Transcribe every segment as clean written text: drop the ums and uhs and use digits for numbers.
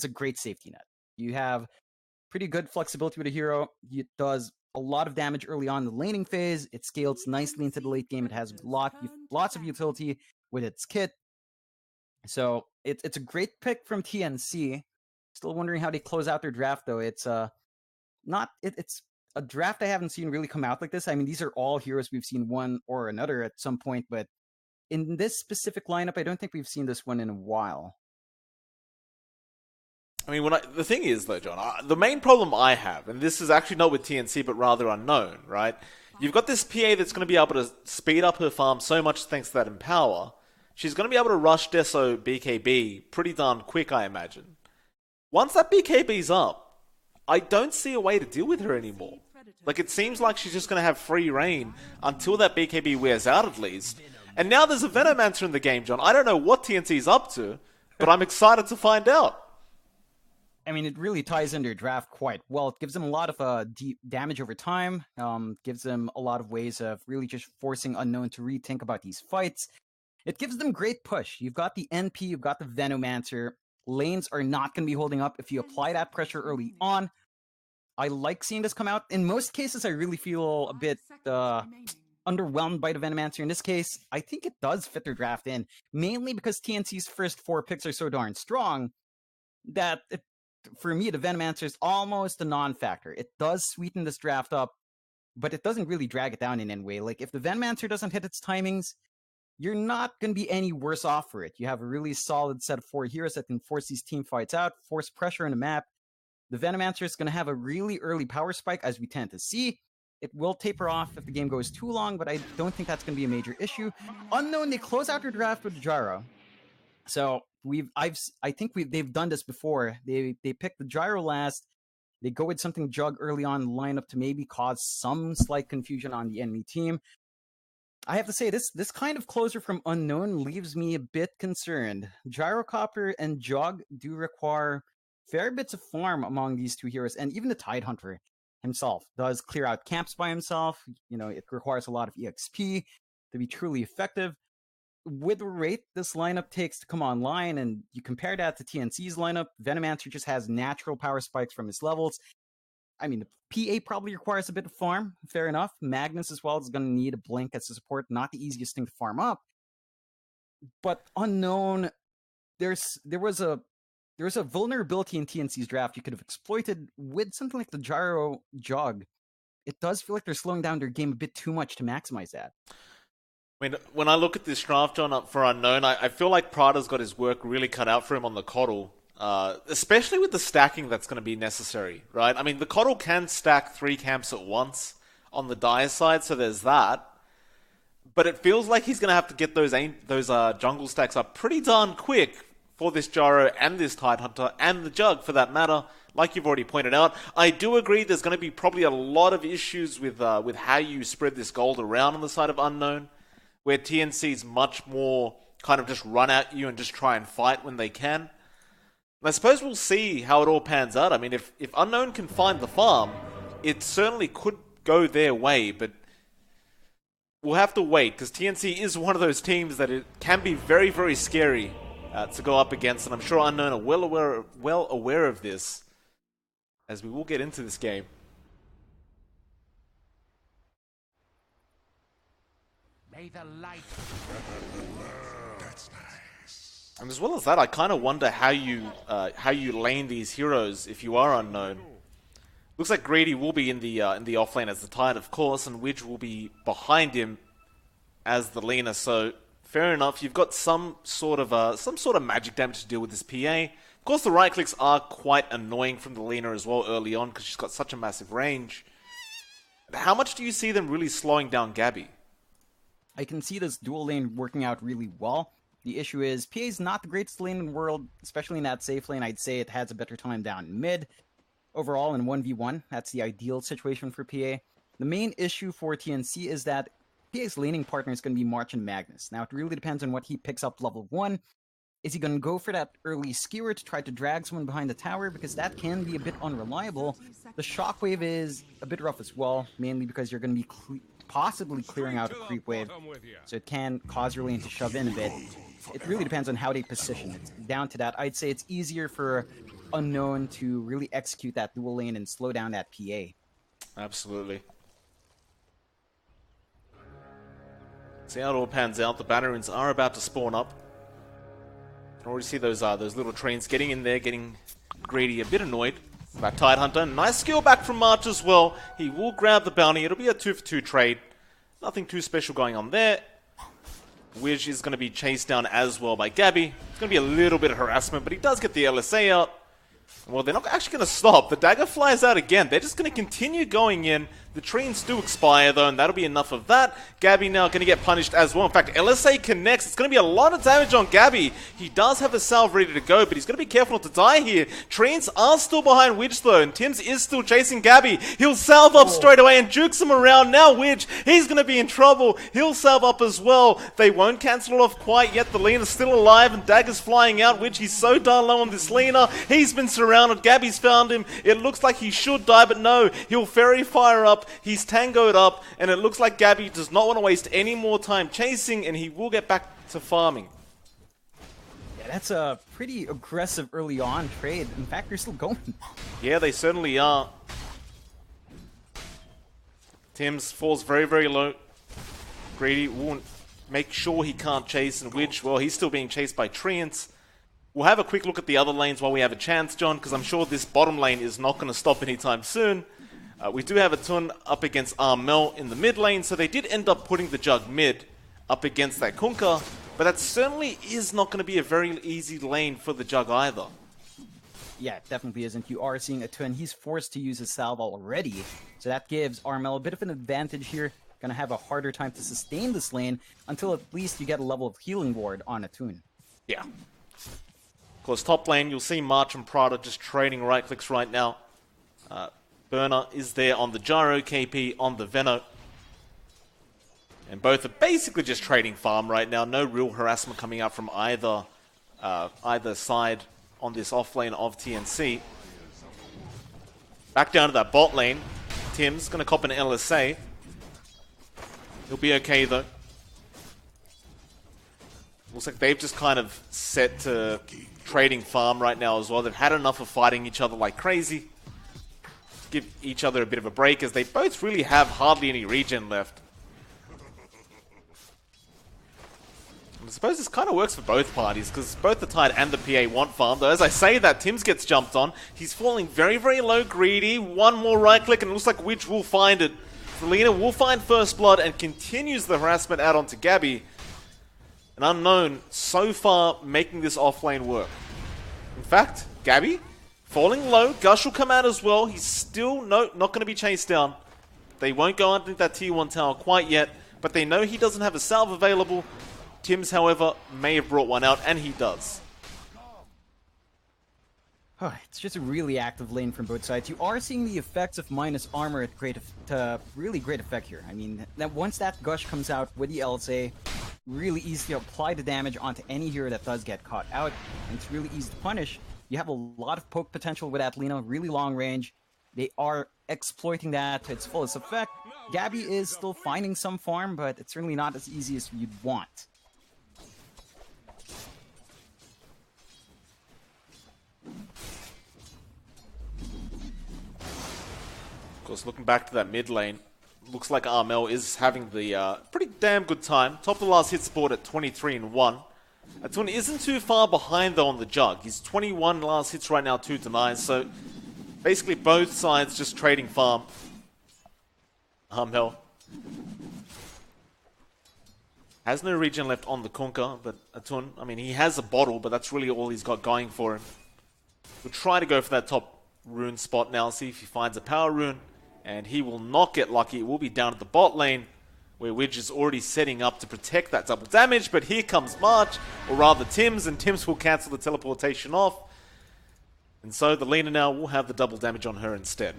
a great safety net. You have pretty good flexibility with a hero. It does a lot of damage early on in the laning phase. It scales nicely into the late game. It has lots of utility with its kit. So it's a great pick from TNC. Still wondering how they close out their draft though. It's it's a draft I haven't seen really come out like this. I mean, these are all heroes we've seen one or another at some point, but in this specific lineup, I don't think we've seen this one in a while. I mean, the thing is, though, John, the main problem I have, and this is actually not with TNC, but rather Unknown, right? You've got this PA that's going to be able to speed up her farm so much thanks to that Empower. She's going to be able to rush Deso BKB pretty darn quick, I imagine. Once that BKB's up, I don't see a way to deal with her anymore. Like, it seems like she's just going to have free reign until that BKB wears out, at least. And now there's a Venomancer in the game, John. I don't know what TNC's up to, but I'm excited to find out. I mean, it really ties into your draft quite well. It gives them a lot of deep damage over time. Gives them a lot of ways of really just forcing Unknown to rethink about these fights. It gives them great push. You've got the NP, you've got the Venomancer. Lanes are not going to be holding up if you apply that pressure early on. I like seeing this come out. In most cases, I really feel a bit underwhelmed by the Venomancer. In this case, I think it does fit their draft in, mainly because TNC's first 4 picks are so darn strong that for me, the Venomancer is almost a non-factor. It does sweeten this draft up, but it doesn't really drag it down in any way. Like, if the Venomancer doesn't hit its timings, you're not going to be any worse off for it. You have a really solid set of 4 heroes that can force these team fights out, force pressure on the map. The Venomancer is going to have a really early power spike, as we tend to see. It will taper off if the game goes too long, but I don't think that's going to be a major issue. Unknown, they close out their draft with Gyro. So they've done this before. They pick the Gyro last. They go with something Jug early on in the lineup to maybe cause some slight confusion on the enemy team. I have to say, this kind of closer from Unknown leaves me a bit concerned. Gyrocopter and Jug do require fair bits of farm among these 2 heroes, and even the Tidehunter himself does clear out camps by himself. You know, it requires a lot of EXP to be truly effective. With the rate this lineup takes to come online, and you compare that to TNC's lineup, Venomancer just has natural power spikes from his levels. I mean, the PA probably requires a bit of farm, fair enough. Magnus as well is going to need a Blink as a support, not the easiest thing to farm up. But Unknown, there was a vulnerability in TNC's draft you could have exploited with something like the Gyro Jug. It does feel like they're slowing down their game a bit too much to maximize that. I mean, when I look at this draft, John, up for Unknown, I feel like Prada's got his work really cut out for him on the Coddle. Especially with the stacking that's going to be necessary, right? I mean, the Coddle can stack 3 camps at once on the Dire side, so there's that. But it feels like he's going to have to get those jungle stacks up pretty darn quick for this Gyro and this Tidehunter and the Jug, for that matter. Like you've already pointed out, I do agree there's going to be probably a lot of issues with how you spread this gold around on the side of Unknown, where TNC's much more kind of just run at you and just try and fight when they can. And I suppose we'll see how it all pans out. I mean, if Unknown can find the farm, it certainly could go their way, but we'll have to wait, because TNC is one of those teams that it can be very, very scary to go up against, and I'm sure Unknown are well aware of this, as we will get into this game. May the light. That's nice. And as well as that, I kind of wonder how you lane these heroes if you are Unknown. Looks like Greedy will be in the offlane as the Tide, of course, and Widge will be behind him as the laner. So fair enough. You've got some sort of magic damage to deal with this PA. Of course, the right clicks are quite annoying from the laner as well early on because she's got such a massive range. How much do you see them really slowing down Gabby? I can see this dual lane working out really well. The issue is, PA is not the greatest lane in the world, especially in that safe lane. I'd say it has a better time down mid. Overall, in 1v1, that's the ideal situation for PA. The main issue for TNC is that PA's laning partner is going to be March and Magnus. Now, it really depends on what he picks up level 1. Is he going to go for that early skewer to try to drag someone behind the tower? Because that can be a bit unreliable. The shockwave is a bit rough as well, mainly because you're going to be possibly clearing out a creep wave, so it can cause your lane to shove in a bit. It really depends on how they position it. Down to that, I'd say it's easier for Unknown to really execute that dual lane and slow down that PA. Absolutely. See how it all pans out. The Bannerins are about to spawn up. You can already see those little trains getting in there, getting greedy, a bit annoyed. That Tidehunter, nice skill back from March as well. He will grab the bounty. It'll be a 2-for-2 trade. Nothing too special going on there. Widge is going to be chased down as well by Gabby. It's going to be a little bit of harassment, but he does get the LSA out. Well, they're not actually going to stop. The dagger flies out again. They're just going to continue going in. The trains do expire, though, and that'll be enough of that. Gabby now going to get punished as well. In fact, LSA connects. It's going to be a lot of damage on Gabby. He does have a salve ready to go, but he's going to be careful not to die here. Trains are still behind Widge, though, and Tims is still chasing Gabby. He'll salve up straight away and jukes him around. Now Widge, he's going to be in trouble. He'll salve up as well. They won't cancel it off quite yet. The Lena's still alive, and dagger's flying out. Widge, he's so darn low on this Lena. He's been surrounded. Gabby's found him. It looks like he should die, but no. He'll fairy fire up. He's tangoed up, and it looks like Gabby does not want to waste any more time chasing, and he will get back to farming. Yeah, that's a pretty aggressive early on trade. In fact, they're still going. Yeah, they certainly are. Tims falls very, very low. Greedy won't make sure he can't chase, and Widge, well, he's still being chased by Treants. We'll have a quick look at the other lanes while we have a chance, John, because I'm sure this bottom lane is not going to stop anytime soon. We do have a Tun up against Armel in the mid lane, so they did end up putting the Jug mid up against that Kunkka, but that certainly is not going to be a very easy lane for the Jug either. Yeah, it definitely isn't. You are seeing a Twin. He's forced to use his salve already, so that gives Armel a bit of an advantage here. Gonna have a harder time to sustain this lane until at least you get a level of healing ward on a Twin. Yeah. Of course, top lane, you'll see March and Prada just trading right clicks right now. Burner is there on the Gyro, KP on the Veno. And both are basically just trading farm right now. No real harassment coming out from either side on this off lane of TNC. Back down to that bot lane. Tim's going to cop an LSA. He'll be okay though. Looks like they've just kind of set to trading farm right now as well. They've had enough of fighting each other like crazy. Give each other a bit of a break, as they both really have hardly any regen left. I suppose this kind of works for both parties, because both the Tide and the PA want farm. Though as I say that, Tims gets jumped on. He's falling very, very low, greedy. One more right click, and it looks like Widge will find it. Selena will find first blood and continues the harassment out onto Gabby. An Unknown so far making this offlane work. In fact, Gabby falling low. Gush will come out as well. He's still not going to be chased down. They won't go underneath that tier 1 tower quite yet, but they know he doesn't have a salve available. Tims, however, may have brought one out, and he does. It's just a really active lane from both sides. You are seeing the effects of minus armor at really great effect here. I mean, once that Gush comes out with the LSA, really easy to apply the damage onto any hero that does get caught out, and it's really easy to punish. You have a lot of poke potential with Atlena, really long range. They are exploiting that to its fullest effect. Gabby is still finding some farm, but it's certainly not as easy as you'd want. Of course, looking back to that mid lane, looks like Armel is having the pretty damn good time. Top of the last hits board at 23-1. Atun isn't too far behind though on the Jug. He's 21 last hits right now, 2-9. So basically both sides just trading farm. Armel has no regen left on the Kunkka, but Atun, I mean, he has a bottle, but that's really all he's got going for him. We'll try to go for that top rune spot now, see if he finds a power rune, and he will not get lucky. It will be down at the bot lane, where Widge is already setting up to protect that double damage, but here comes March, or rather Tims, and Tims will cancel the teleportation off. And so the Lena now will have the double damage on her instead.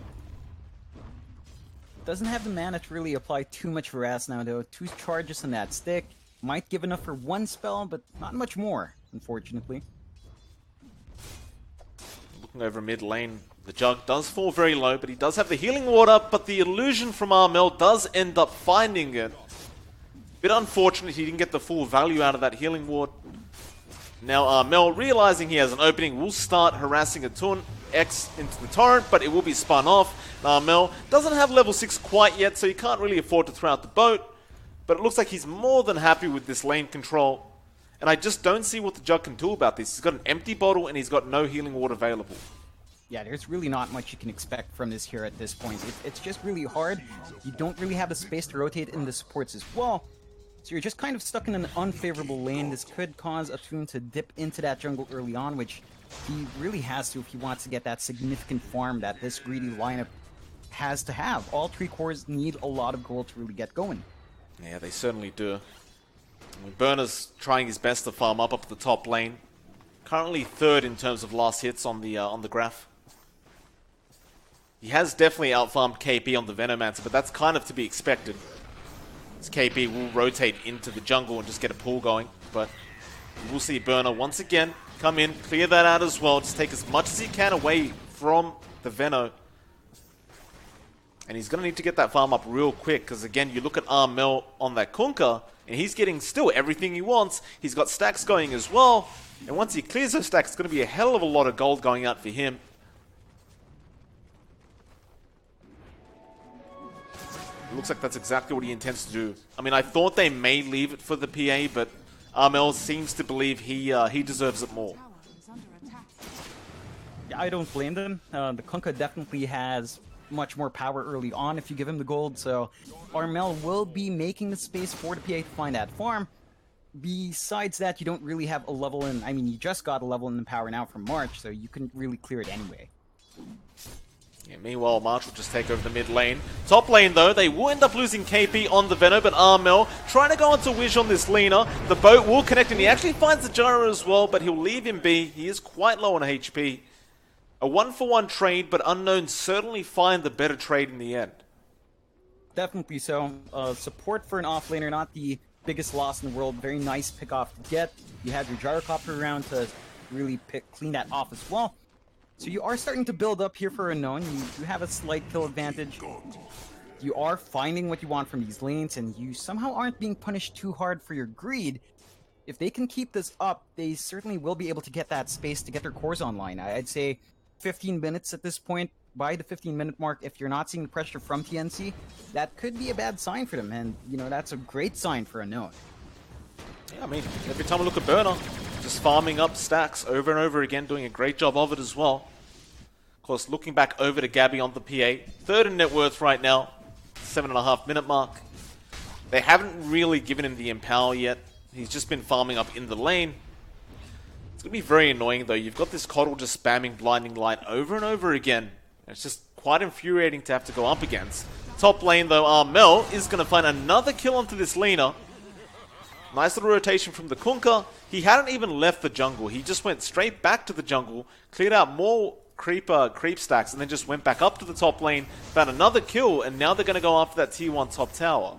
Doesn't have the mana to really apply too much harass now though. 2 charges on that stick. Might give enough for 1 spell, but not much more, unfortunately. Looking over mid lane, the Jug does fall very low, but he does have the healing ward up, but the illusion from Armel does end up finding it. Bit unfortunate he didn't get the full value out of that healing ward. Now Mel, realizing he has an opening, will start harassing a Taunt X into the torrent, but it will be spun off. Mel doesn't have level 6 quite yet, so he can't really afford to throw out the boat, but it looks like he's more than happy with this lane control. And I just don't see what the Jug can do about this. He's got an empty bottle and he's got no healing water available. Yeah, there's really not much you can expect from this here at this point. It's just really hard. You don't really have the space to rotate in the supports as well. So you're just kind of stuck in an unfavorable lane. This could cause Atun to dip into that jungle early on, which he really has to if he wants to get that significant farm that this greedy lineup has to have. All 3 cores need a lot of gold to really get going. Yeah, they certainly do. I mean, Burner's trying his best to farm up the top lane. Currently 3rd in terms of last hits on the graph. He has definitely outfarmed KP on the Venomancer, but that's kind of to be expected. As KP will rotate into the jungle and just get a pull going, but we'll see Burner once again come in, clear that out as well, just take as much as he can away from the Veno. And he's going to need to get that farm up real quick, because again, you look at Armel on that Kunkka, and he's getting still everything he wants. He's got stacks going as well, and once he clears those stacks, it's going to be a hell of a lot of gold going out for him. It looks like that's exactly what he intends to do. I mean, I thought they may leave it for the PA, but Armel seems to believe he deserves it more. Yeah, I don't blame them. The Kunkka definitely has much more power early on if you give him the gold, so Armel will be making the space for the PA to find that farm. Besides that, you don't really have a level in... I mean, you just got a level in the power now from March, so you couldn't really clear it anyway. Yeah, meanwhile, March will just take over the mid lane. Top lane, though, they will end up losing KP on the Veno, but Armel trying to go onto Wish on this Lina. The boat will connect, and he actually finds the Gyro as well, but he'll leave him be. He is quite low on HP. A 1-for-1 trade, but Unknown certainly find the better trade in the end. Definitely so. Support for an offlaner, not the biggest loss in the world. Very nice pick off to get. You have your Gyrocopter around to really clean that off as well. So you are starting to build up here for Unknown. You have a slight kill advantage. You are finding what you want from these lanes, and you somehow aren't being punished too hard for your greed. If they can keep this up, they certainly will be able to get that space to get their cores online. I'd say 15 minutes at this point. By the 15-minute mark, if you're not seeing the pressure from TNC, that could be a bad sign for them, and, you know, that's a great sign for Unknown. Yeah, I mean, every time I look at Burner, just farming up stacks over and over again, doing a great job of it as well. Of course, looking back over to Gabby on the PA, 3rd in net worth right now, 7.5-minute mark. They haven't really given him the Empower yet. He's just been farming up in the lane. It's going to be very annoying, though. You've got this Coddle just spamming Blinding Light over and over again. It's just quite infuriating to have to go up against. Top lane, though, Armel is going to find another kill onto this Lina. Nice little rotation from the Kunkka. He hadn't even left the jungle. He just went straight back to the jungle, cleared out more creep stacks, and then just went back up to the top lane, found another kill, and now they're going to go after that tier 1 top tower.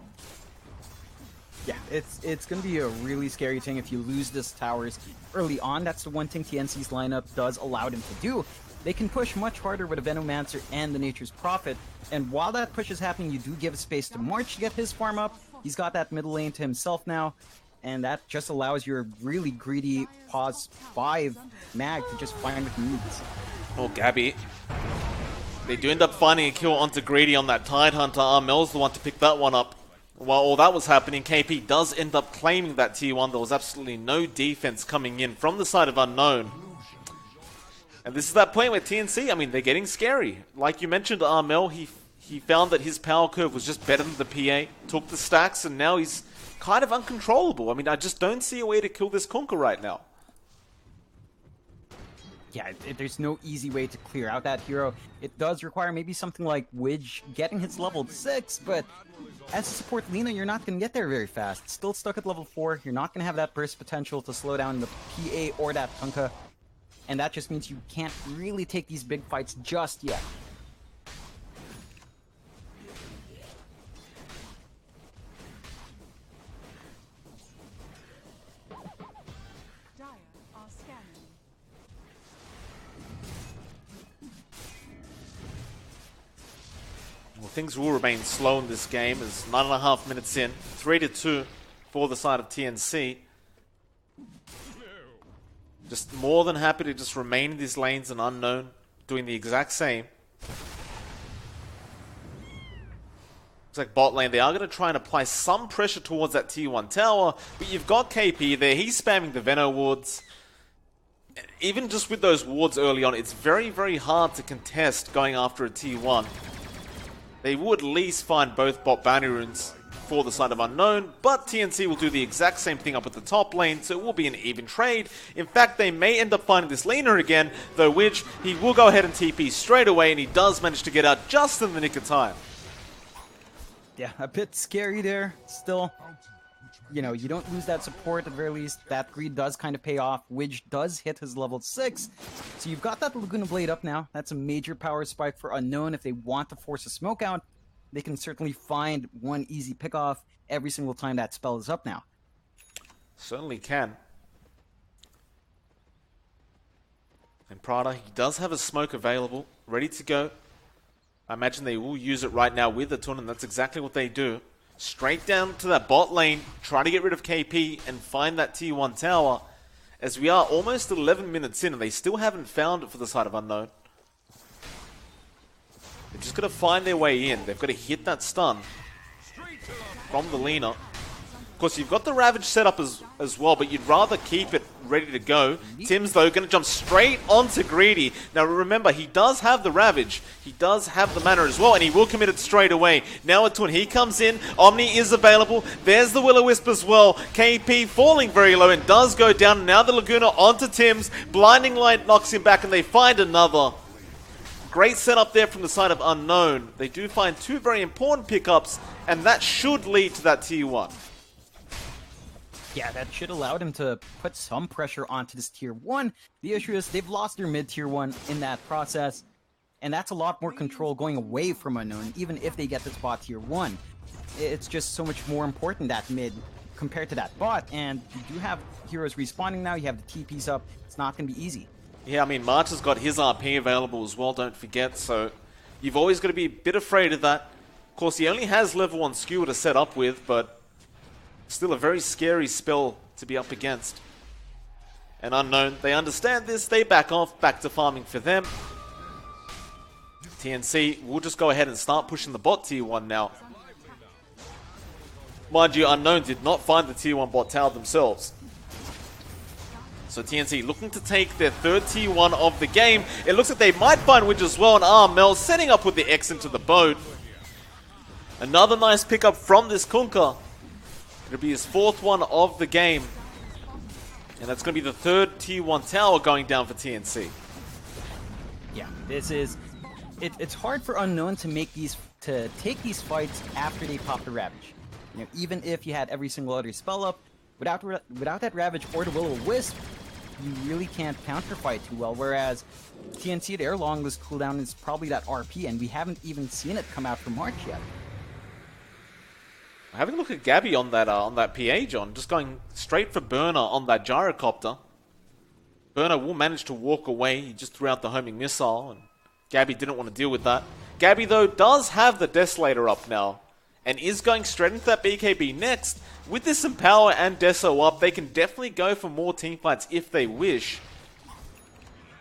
Yeah, it's going to be a really scary thing if you lose this towers early on. That's the one thing TNC's lineup does allow them to do. They can push much harder with a Venomancer and the Nature's Prophet, and while that push is happening, you do give space to March to get his farm up. He's got that middle lane to himself now, and that just allows your really greedy pause 5 mag to just find what he needs. Oh, Gabby. They do end up finding a kill onto Greedy on that Tidehunter. Armel's the one to pick that one up. While all that was happening, KP does end up claiming that tier 1. There was absolutely no defense coming in from the side of Unknown. And this is that point where TNC, I mean, they're getting scary. Like you mentioned, Armel, he found that his power curve was just better than the PA, took the stacks, and now he's kind of uncontrollable. I mean, I just don't see a way to kill this Kunkka right now. Yeah, there's no easy way to clear out that hero. It does require maybe something like Widge getting his level 6, but as a support Lina, you're not going to get there very fast. Still stuck at level 4, you're not going to have that burst potential to slow down the PA or that Kunkka, and that just means you can't really take these big fights just yet. Well, things will remain slow in this game as 9.5 minutes in, 3-2 for the side of TNC. Just more than happy to just remain in these lanes and unknown, doing the exact same. Looks like bot lane, they are going to try and apply some pressure towards that tier 1 tower, but you've got KP there, he's spamming the Veno wards. Even just with those wards early on, it's very, very hard to contest going after a tier 1. They would at least find both bot bounty runes for the side of Unknown, but TNC will do the exact same thing up at the top lane, so it will be an even trade. In fact, they may end up finding this laner again, though which he will go ahead and TP straight away, and he does manage to get out just in the nick of time. Yeah, a bit scary there. Still, you know, you don't lose that support at the very least. That greed does kind of pay off. Widge does hit his level 6. So you've got that Laguna Blade up now. That's a major power spike for Unknown. If they want to force a smoke out, they can certainly find one easy pickoff every single time that spell is up now. Certainly can. And Prada, he does have a smoke available, ready to go. I imagine they will use it right now with the Tun, and that's exactly what they do. Straight down to that bot lane, try to get rid of KP and find that tier 1 tower. As we are almost 11 minutes in and they still haven't found it for the side of Unknown. They're just got to find their way in. They've got to hit that stun from the Lina. Of course, you've got the Ravage set up as well, but you'd rather keep it ready to go. Tim's, though, going to jump straight onto Greedy. Now, remember, he does have the Ravage. He does have the mana as well, and he will commit it straight away. Now, when he comes in, Omni is available. There's the Will-O-Wisp as well. KP falling very low and does go down. Now the Laguna onto Tim's. Blinding Light knocks him back, and they find another. Great setup there from the side of Unknown. They do find two very important pickups, and that should lead to that tier 1. Yeah, that should allow them to put some pressure onto this tier 1. The issue is they've lost their mid tier 1 in that process, and that's a lot more control going away from Unknown, even if they get this bot tier 1. It's just so much more important, that mid, compared to that bot, and you do have heroes respawning now, you have the TPs up, it's not going to be easy. Yeah, I mean, March has got his RP available as well, don't forget, so you've always got to be a bit afraid of that. Of course, he only has level 1 skewer to set up with, but still a very scary spell to be up against. And Unknown, they understand this, they back off, back to farming for them. TNC will just go ahead and start pushing the bot tier 1 now. Mind you, Unknown did not find the tier 1 bot tower themselves. So TNC looking to take their third tier 1 of the game. It looks like they might find Widge as well, and Armel setting up with the X into the boat. Another nice pickup from this Kunkka. It'll be his 4th one of the game. And that's going to be the 3rd tier 1 tower going down for TNC. Yeah, this is... It's hard for Unknown to take these fights after they pop the Ravage. You know, even if you had every single other spell up, without that Ravage or the Will-O-Wisp, you really can't counterfight too well. Whereas TNC, their longest cooldown is probably that RP, and we haven't even seen it come out from March yet. Having a look at Gabby on that PA, John, just going straight for Burner on that gyrocopter. Burner will manage to walk away. He just threw out the homing missile, and Gabby didn't want to deal with that. Gabby, though, does have the Desolator up now, and is going straight into that BKB next. With this Empower and Deso up, they can definitely go for more teamfights if they wish.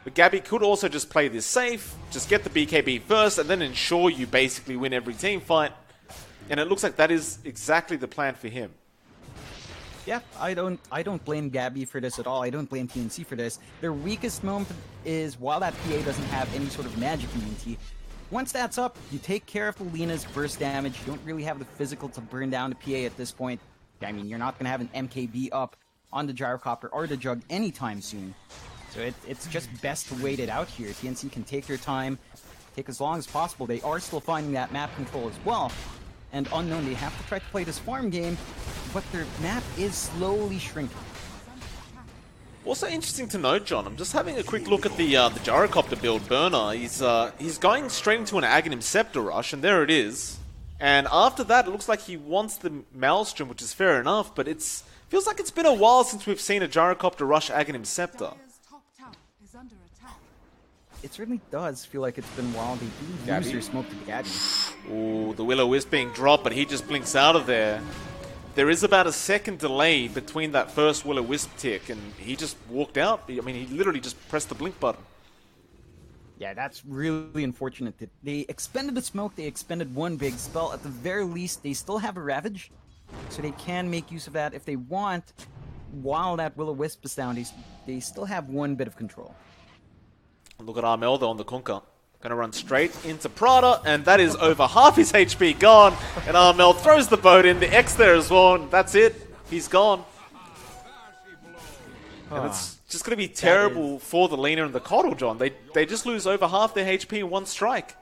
But Gabby could also just play this safe, just get the BKB first, and then ensure you basically win every teamfight. And it looks like that is exactly the plan for him. Yeah, I don't blame Gabby for this at all. I don't blame TNC for this. Their weakest moment is while that PA doesn't have any sort of magic immunity. Once that's up, you take care of the Lina's burst damage. You don't really have the physical to burn down the PA at this point. I mean, you're not going to have an MKB up on the gyrocopter or the jug anytime soon. So it's just best to wait it out here. TNC can take their time, take as long as possible. They are still finding that map control as well. And Unknown, they have to try to play this farm game, but their map is slowly shrinking. Also interesting to note, John, I'm just having a quick look at the gyrocopter build. Burner, he's going straight into an Aghanim Scepter rush, and there it is. And after that, it looks like he wants the Maelstrom, which is fair enough, but feels like it's been a while since we've seen a gyrocopter rush Aghanim Scepter. It certainly does feel like it's been a while. They do lose their smoke to Gabby. Ooh, the Will-O-Wisp being dropped, but he just blinks out of there. there is about a second delay between that first Will-O-Wisp tick, and he just walked out. I mean, he literally just pressed the blink button. Yeah, that's really unfortunate. They expended the smoke, they expended one big spell. At the very least, they still have a Ravage, so they can make use of that if they want. While that Will-O-Wisp is down, they still have one bit of control. Look at Armel though on the Kunkka. Gonna run straight into Prada, and that is over half his HP gone. And Armel throws the boat in, the X there as well, and that's it. He's gone. And it's just gonna be terrible for the Lina and the Coddle, John. They just lose over half their HP in one strike.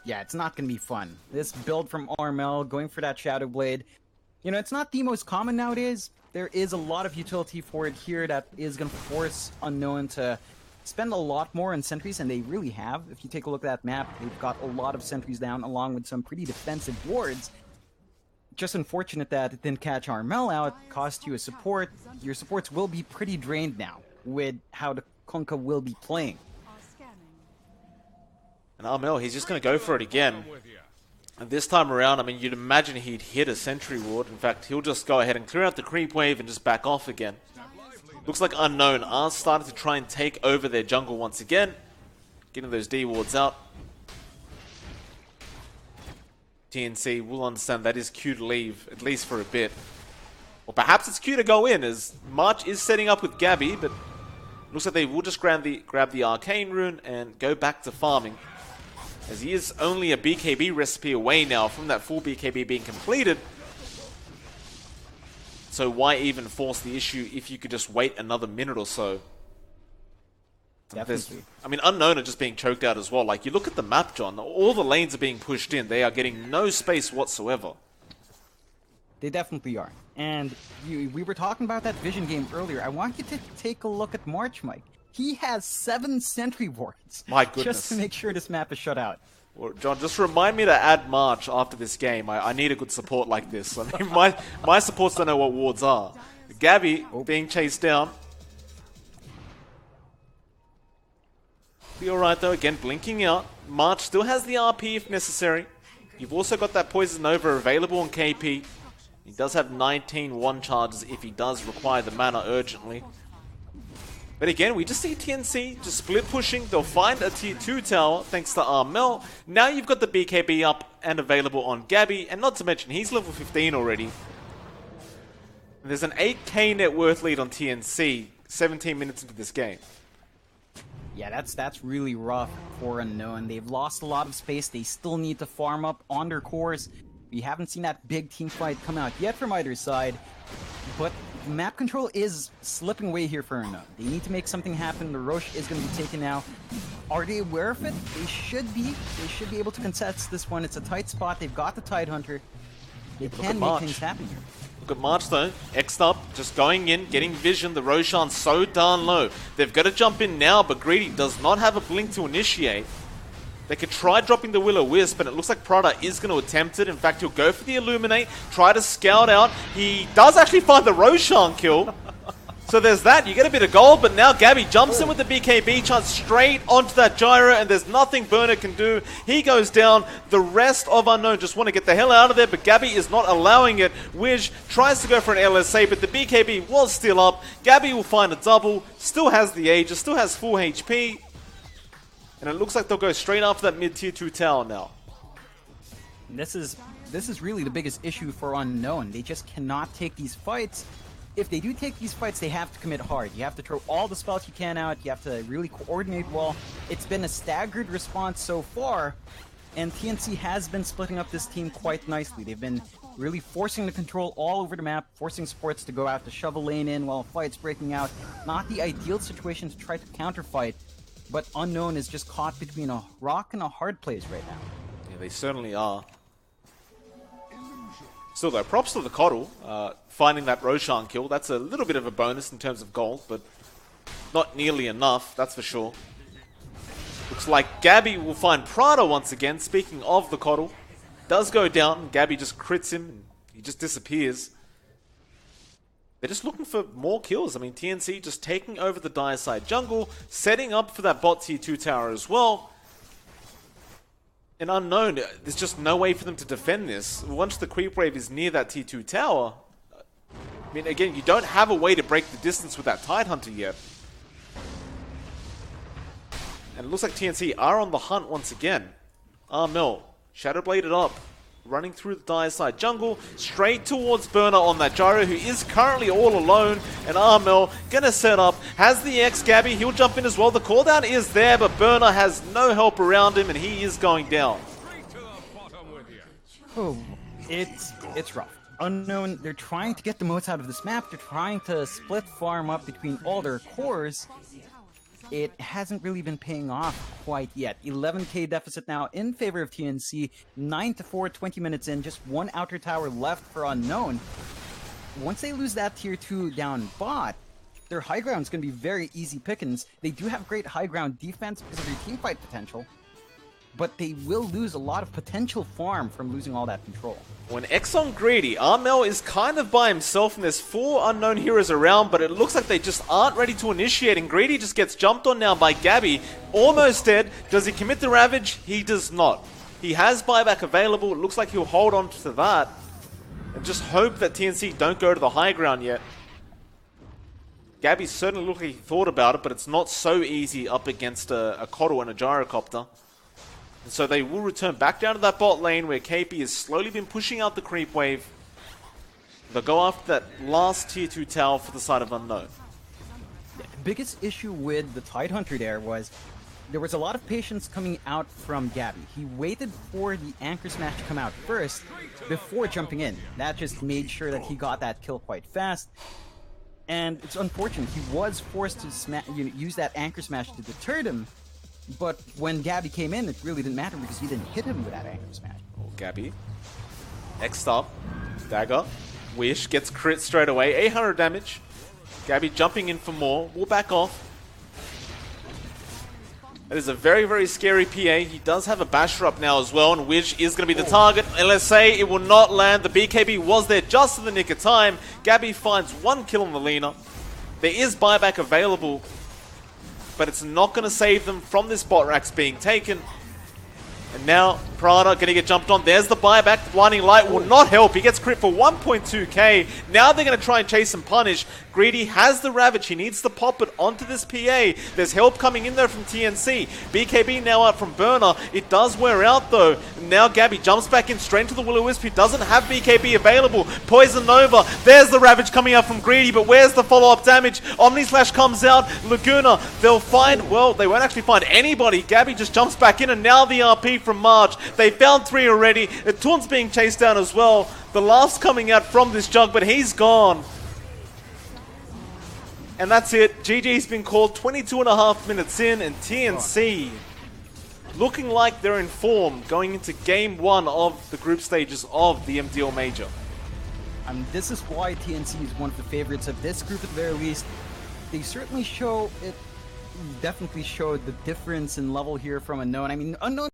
Yeah, it's not gonna be fun. This build from Armel, going for that Shadow Blade, you know, it's not the most common nowadays. There is a lot of utility for it here that is gonna force Unknown to spend a lot more on sentries, and they really have. If you take a look at that map, they've got a lot of sentries down along with some pretty defensive wards. Just unfortunate that it didn't catch Armel out, cost you a support. Your supports will be pretty drained now with how the Kunkka will be playing. And Armel, he's just going to go for it again. And this time around, I mean, you'd imagine he'd hit a sentry ward. In fact, he'll just go ahead and clear out the creep wave and just back off again. Looks like Unknown are starting to try and take over their jungle once again. Getting those D wards out. TNC will understand that is Q to leave, at least for a bit. Or perhaps it's Q to go in, as March is setting up with Gabby, but looks like they will just grab the Arcane Rune and go back to farming. As he is only a BKB recipe away now from that full BKB being completed. So why even force the issue if you could just wait another minute or so? Definitely. I mean, Unknown are just being choked out as well. Like, you look at the map, John, all the lanes are being pushed in. They are getting no space whatsoever. They definitely are. And we were talking about that vision game earlier. I want you to take a look at March, Mike. He has 7 sentry wards. My goodness. Just to make sure this map is shut out. Well, John, just remind me to add March after this game. I need a good support like this. I mean, my supports don't know what wards are. Gabby being chased down. Be alright though, again blinking out. March still has the RP if necessary. You've also got that Poison Nova available on KP. He does have 19 one charges if he does require the mana urgently. But again, we just see TNC just split pushing. They'll find a tier 2 tower thanks to Armel. Now you've got the BKB up and available on Gabby. And not to mention, he's level 15 already. And there's an 8k net worth lead on TNC 17 minutes into this game. Yeah, that's really rough for Unknown. They've lost a lot of space. They still need to farm up on their cores. We haven't seen that big team fight come out yet from either side. But map control is slipping away here for Unknown. They need to make something happen. The Roche is going to be taken now. Are they aware of it? They should be. They should be able to contest this one. It's a tight spot. They've got the Tidehunter. They can make things happen here. Look at March though, X'd up, just going in, getting vision. The Roshan's so darn low. They've got to jump in now, but Greedy does not have a blink to initiate. They could try dropping the Will-O-Wisp, and it looks like Prada is going to attempt it. In fact, he'll go for the Illuminate, try to scout out. He does actually find the Roshan kill. So there's that, you get a bit of gold, but now Gabby jumps in with the BKB chance straight onto that gyro, and there's nothing Burner can do. He goes down. The rest of Unknown just want to get the hell out of there, but Gabby is not allowing it. Wish tries to go for an LSA, but the BKB was still up. Gabby will find a double, still has the Aegis, still has full HP. And it looks like they'll go straight after that mid-tier 2 tower now. This is really the biggest issue for Unknown. They just cannot take these fights. If they do take these fights, they have to commit hard. You have to throw all the spells you can out. You have to really coordinate well. It's been a staggered response so far, and TNC has been splitting up this team quite nicely. They've been really forcing the control all over the map, forcing supports to go out to shove a lane in while a fight's breaking out. Not the ideal situation to try to counterfight, but Unknown is just caught between a rock and a hard place right now. Yeah, they certainly are. Still though, props to the Coddle, finding that Roshan kill. That's a little bit of a bonus in terms of gold, but not nearly enough, that's for sure. Looks like Gabby will find Prada once again. Speaking of the Coddle, does go down, Gabby just crits him, and he just disappears. They're just looking for more kills. I mean, TNC just taking over the dire side jungle, setting up for that bot tier 2 tower as well. And Unknown, there's just no way for them to defend this. Once the creep wave is near that tier 2 tower, mean, again, you don't have a way to break the distance with that Tidehunter yet. And it looks like TNC are on the hunt once again. Armel, Shadowbladed up, running through the dire side jungle, straight towards Burner on that gyro, who is currently all alone. And Armel gonna set up, has the X Gabby, he'll jump in as well. The cooldown is there, but Burner has no help around him, and he is going down. Oh, it's rough. Unknown, they're trying to get the most out of this map. They're trying to split farm up between all their cores. It hasn't really been paying off quite yet. 11k deficit now in favor of TNC. 9-4, 20 minutes in. Just one outer tower left for Unknown. Once they lose that tier 2 down bot, their high ground is going to be very easy pickings. They do have great high ground defense because of their teamfight potential, but they will lose a lot of potential farm from losing all that control. When X on Greedy, Armel is kind of by himself and there's 4 unknown heroes around, but it looks like they just aren't ready to initiate, and Greedy just gets jumped on now by Gabby. Almost dead. Does he commit the Ravage? He does not. He has buyback available. It looks like he'll hold on to that and just hope that TNC don't go to the high ground yet. Gabby certainly looked like he thought about it, but it's not so easy up against a Coddle and a Gyrocopter. And so they will return back down to that bot lane where KP has slowly been pushing out the creep wave. They'll go after that last tier 2 tower for the side of Unknown. The biggest issue with the Tidehunter there was a lot of patience coming out from Gabby. He waited for the Anchor Smash to come out first before jumping in. That just made sure that he got that kill quite fast. And it's unfortunate. He was forced to use that Anchor Smash to deter them. But when Gabby came in, it really didn't matter because he didn't hit him with that Anchor Smash. Oh, Gabby. Next up, Dagger. Wish gets crit straight away. 800 damage. Gabby jumping in for more. Will back off. That is a very, very scary PA. He does have a basher up now as well, and Wish is going to be the target. And let's say it will not land. The BKB was there just in the nick of time. Gabby finds 1 kill on the Lina. There is buyback available, but it's not going to save them from this bot racks being taken. And now Prada going to get jumped on. There's the buyback. The blinding light will not help. He gets crit for 1.2k. Now they're going to try and chase and punish. Greedy has the Ravage. He needs to pop it onto this PA. There's help coming in there from TNC. BKB now out from Burner. It does wear out though. Now Gabby jumps back in straight into the Will-O-Wisp. He doesn't have BKB available. Poison Nova. There's the Ravage coming out from Greedy, but where's the follow-up damage? Omni Slash comes out. Laguna, they'll find, well, they won't actually find anybody. Gabby just jumps back in, and now the RP from March. They found 3 already. Toon's being chased down as well. The last coming out from this jug, but he's gone. And that's it. GG's been called 22.5 minutes in, and TNC looking like they're in form going into game 1 of the group stages of the MDL Major. This is why TNC is one of the favorites of this group at the very least. They certainly definitely showed the difference in level here from Unknown. I mean, Unknown